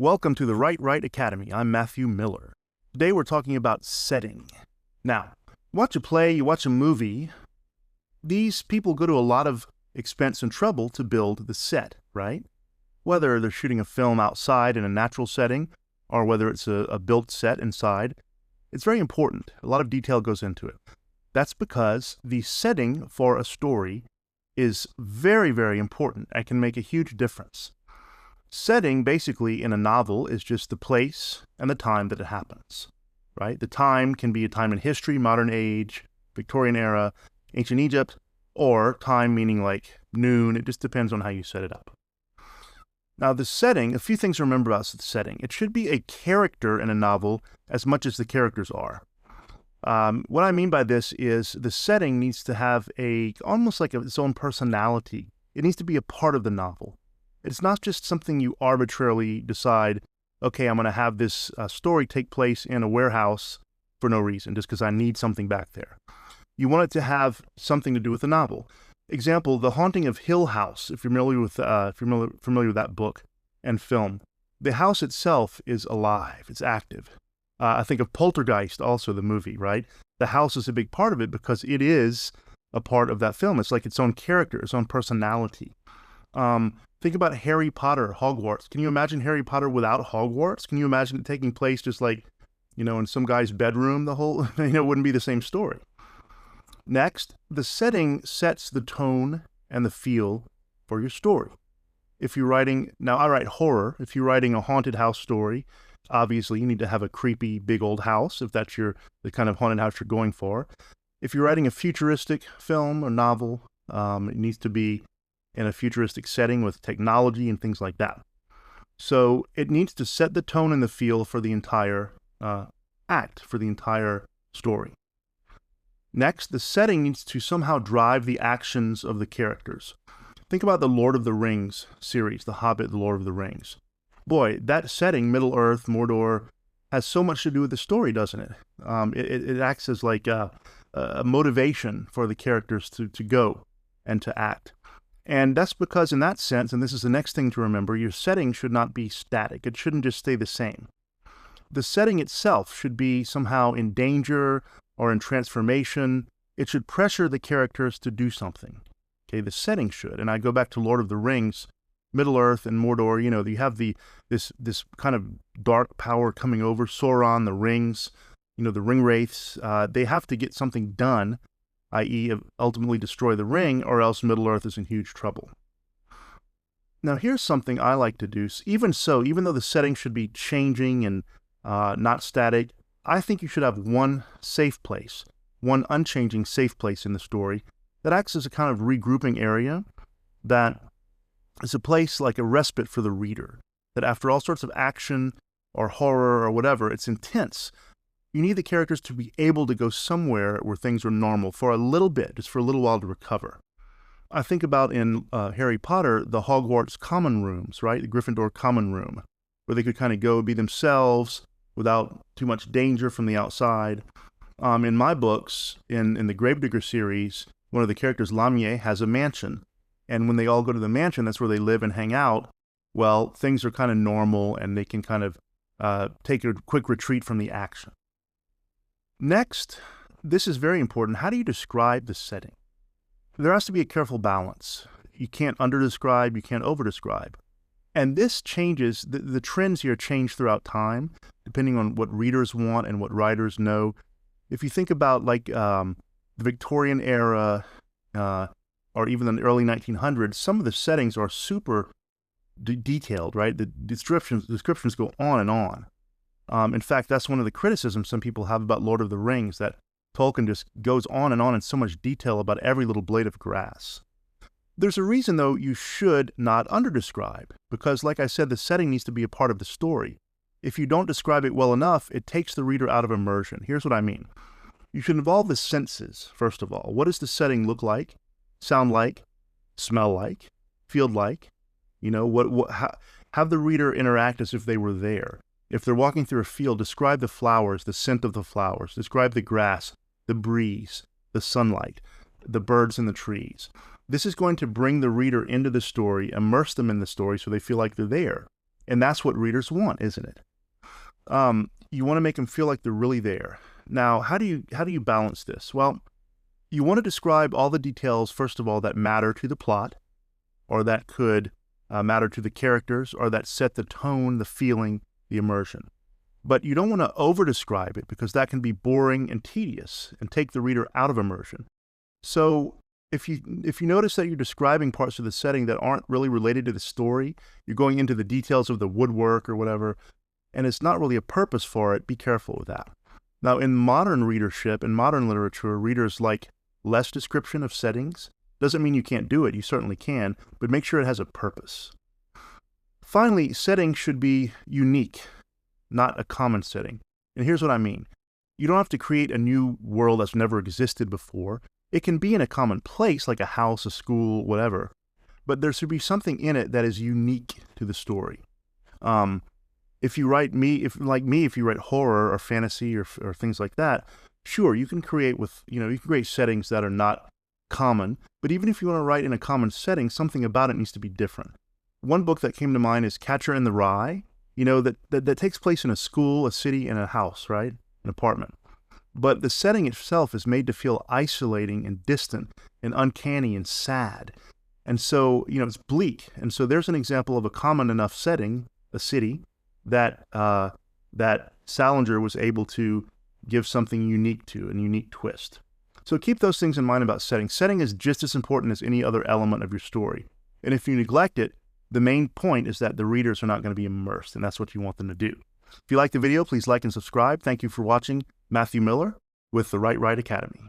Welcome to the Right Academy. I'm Matthew Miller. Today we're talking about setting. Now, watch a play, you watch a movie, these people go to a lot of expense and trouble to build the set, right? Whether they're shooting a film outside in a natural setting or whether it's a built set inside, it's very important. A lot of detail goes into it. That's because the setting for a story is very, very important and can make a huge difference. Setting, basically, in a novel is just the place and the time that it happens, right? The time can be a time in history, modern age, Victorian era, ancient Egypt, or time meaning like noon. It just depends on how you set it up. Now, the setting, a few things to remember about the setting. It should be a character in a novel as much as the characters are. What I mean by this is the setting needs to have almost like its own personality. It needs to be a part of the novel. It's not just something you arbitrarily decide, okay, I'm going to have this story take place in a warehouse for no reason, just because I need something back there. You want it to have something to do with the novel. Example, The Haunting of Hill House, if you're familiar with that book and film. The house itself is alive, it's active. I think of Poltergeist, also the movie, right? The house is a big part of it because it is a part of that film. It's like its own character, its own personality. Think about Harry Potter, Hogwarts. Can you imagine Harry Potter without Hogwarts? Can you imagine it taking place just like, in some guy's bedroom, the whole, it wouldn't be the same story. Next, the setting sets the tone and the feel for your story. Now I write horror. If you're writing a haunted house story, obviously you need to have a creepy big old house if that's the kind of haunted house you're going for. If you're writing a futuristic film or novel, it needs to be in a futuristic setting with technology and things like that. So it needs to set the tone and the feel for the entire act, for the entire story. Next, the setting needs to somehow drive the actions of the characters. Think about the Lord of the Rings series, The Hobbit, The Lord of the Rings. Boy, that setting, Middle-earth, Mordor, has so much to do with the story, doesn't it? It acts as like a motivation for the characters to go and to act. And that's because in that sense, and this is the next thing to remember, your setting should not be static. It shouldn't just stay the same. The setting itself should be somehow in danger or in transformation. It should pressure the characters to do something. Okay, the setting should. And I go back to Lord of the Rings, Middle-earth and Mordor, you have this kind of dark power coming over, Sauron, the rings, the ring wraiths. They have to get something done, i.e. ultimately destroy the ring, or else Middle-earth is in huge trouble. Now here's something I like to do. Even though the setting should be changing and not static, I think you should have one safe place, one unchanging safe place in the story that acts as a kind of regrouping area that is a place like a respite for the reader, that after all sorts of action or horror or whatever, it's intense. You need the characters to be able to go somewhere where things are normal for a little bit, just for a little while to recover. I think about in Harry Potter, the Hogwarts common rooms, right? The Gryffindor common room, where they could kind of go be themselves without too much danger from the outside. In my books, in the Gravedigger series, one of the characters, Lamia, has a mansion. And when they all go to the mansion, that's where they live and hang out. Well, things are kind of normal and they can kind of take a quick retreat from the action. Next, this is very important. How do you describe the setting? There has to be a careful balance. You can't under-describe, you can't over-describe. And this changes, the trends here change throughout time, depending on what readers want and what writers know. If you think about like the Victorian era or even the early 1900s, some of the settings are super detailed, right? The descriptions go on and on. In fact, that's one of the criticisms some people have about Lord of the Rings, that Tolkien just goes on and on in so much detail about every little blade of grass. There's a reason, though, you should not under-describe, because, like I said, the setting needs to be a part of the story. If you don't describe it well enough, it takes the reader out of immersion. Here's what I mean. You should involve the senses, first of all. What does the setting look like, sound like, smell like, feel like? Have the reader interact as if they were there. If they're walking through a field, describe the flowers, the scent of the flowers. Describe the grass, the breeze, the sunlight, the birds in the trees. This is going to bring the reader into the story, immerse them in the story so they feel like they're there. And that's what readers want, isn't it? You want to make them feel like they're really there. Now, how do you balance this? Well, you want to describe all the details, first of all, that matter to the plot, or that could matter to the characters, or that set the tone, the feeling, the immersion. But you don't want to over-describe it, because that can be boring and tedious and take the reader out of immersion. So if you notice that you're describing parts of the setting that aren't really related to the story, you're going into the details of the woodwork or whatever, and it's not really a purpose for it, be careful with that. Now, in modern readership, in modern literature, readers like less description of settings. Doesn't mean you can't do it, you certainly can, but make sure it has a purpose. Finally, settings should be unique, not a common setting. And here's what I mean. You don't have to create a new world that's never existed before. It can be in a common place, like a house, a school, whatever. But there should be something in it that is unique to the story. If you write horror or fantasy or things like that, sure, you can create settings that are not common, but even if you want to write in a common setting, something about it needs to be different. One book that came to mind is Catcher in the Rye, that takes place in a school, a city, and a house, right? An apartment. But the setting itself is made to feel isolating and distant and uncanny and sad. And so, it's bleak. And so there's an example of a common enough setting, a city, that Salinger was able to give something unique to, a unique twist. So keep those things in mind about setting. Setting is just as important as any other element of your story. And if you neglect it, the main point is that the readers are not going to be immersed, and that's what you want them to do. If you like the video, please like and subscribe. Thank you for watching. Matthew Miller with the Write Right Academy.